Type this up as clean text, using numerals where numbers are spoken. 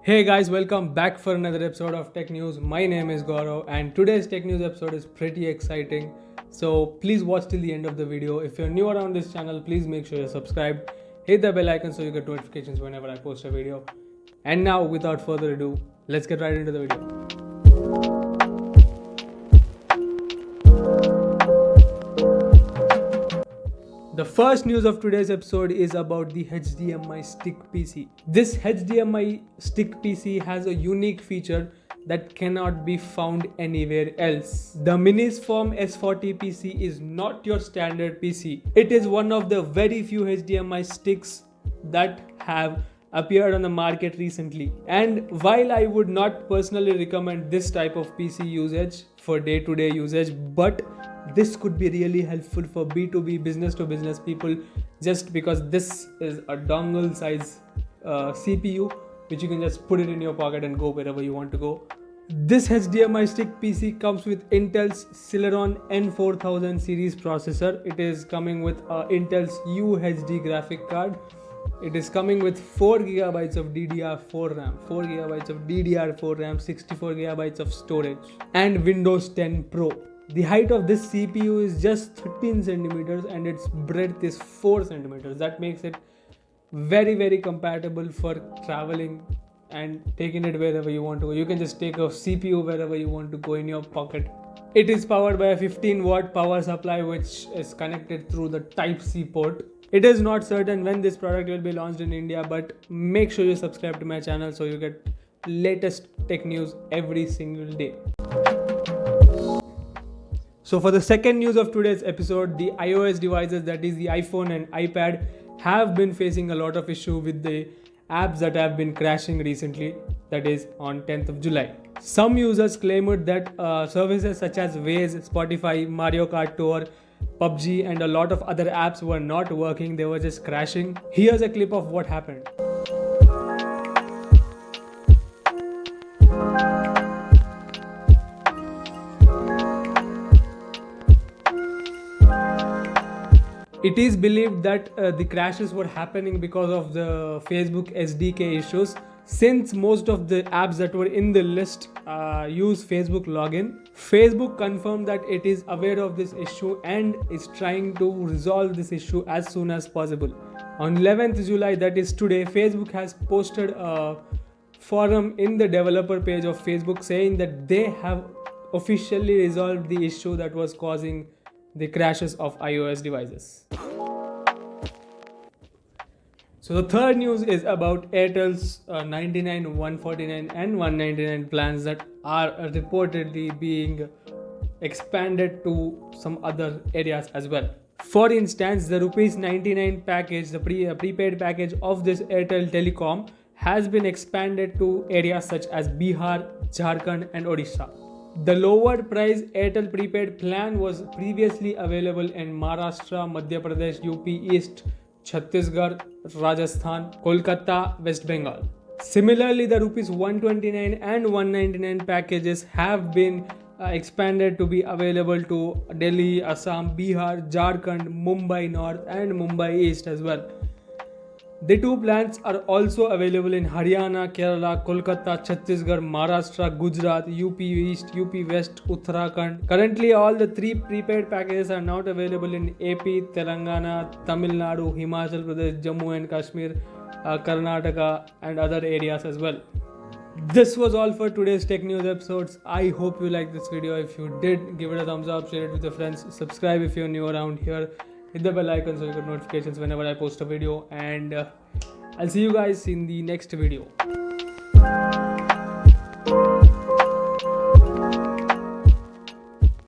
Hey guys, welcome back for another episode of Tech News. My name is Gaurav and today's Tech News episode is pretty exciting. So please watch till the end of the video. If you're new around this channel, please make sure you're subscribed. Hit the bell icon so you get notifications whenever I post a video. And now, without further ado, let's get right into the video. The first news of today's episode is about the HDMI stick PC. This HDMI stick PC has a unique feature that cannot be found anywhere else. The Minisform S40 PC is not your standard PC. It is one of the very few HDMI sticks that have appeared on the market recently. And while I would not personally recommend this type of PC usage for day-to-day usage, but this could be really helpful for B2B, business to business people, just because this is a dongle size CPU which you can just put it in your pocket and go wherever you want to go. This HDMI stick PC comes with Intel's Celeron N4000 series processor. It is coming with Intel's UHD graphic card. It is coming with 4GB of DDR4 RAM, 4GB of DDR4 RAM, 64GB of storage, and Windows 10 Pro. The height of this CPU is just 13 centimeters and its breadth is 4 centimeters. That makes it very compatible for traveling and taking it wherever you want to go. You can just take a CPU wherever you want to go in your pocket. It is powered by a 15-watt power supply which is connected through the Type-C port. It is not certain when this product will be launched in India, but make sure you subscribe to my channel so you get latest tech news every single day. So for the second news of today's episode, the iOS devices, that is the iPhone and iPad, have been facing a lot of issue with the apps that have been crashing recently, that is on 10th of July. Some users claimed that services such as Waze, Spotify, Mario Kart Tour, PUBG and a lot of other apps were not working, they were just crashing. Here's a clip of what happened. It is believed that the crashes were happening because of the Facebook SDK issues. Since most of the apps that were in the list use Facebook login, Facebook confirmed that it is aware of this issue and is trying to resolve this issue as soon as possible. On 11th July, that is today, Facebook has posted a forum in the developer page of Facebook saying that they have officially resolved the issue that was causing the crashes of iOS devices. So the third news is about Airtel's 99, 149 and 199 plans that are reportedly being expanded to some other areas as well. For instance, the Rs.99 package, the prepaid package of this Airtel Telecom, has been expanded to areas such as Bihar, Jharkhand and Odisha. The lower price Airtel prepaid plan was previously available in Maharashtra, Madhya Pradesh, UP East, Chhattisgarh, Rajasthan, Kolkata, West Bengal. Similarly, the Rs 129 and 199 packages have been expanded to be available to Delhi, Assam, Bihar, Jharkhand, Mumbai North and Mumbai East as well. The two plans are also available in Haryana, Kerala, Kolkata, Chhattisgarh, Maharashtra, Gujarat, UP East, UP West, Uttarakhand. Currently, all the three prepaid packages are not available in AP, Telangana, Tamil Nadu, Himachal Pradesh, Jammu and Kashmir, Karnataka and other areas as well. This was all for today's Tech News episodes. I hope you liked this video. If you did, give it a thumbs up, share it with your friends, subscribe if you're new around here. Hit the bell icon so you get notifications whenever I post a video, and I'll see you guys in the next video.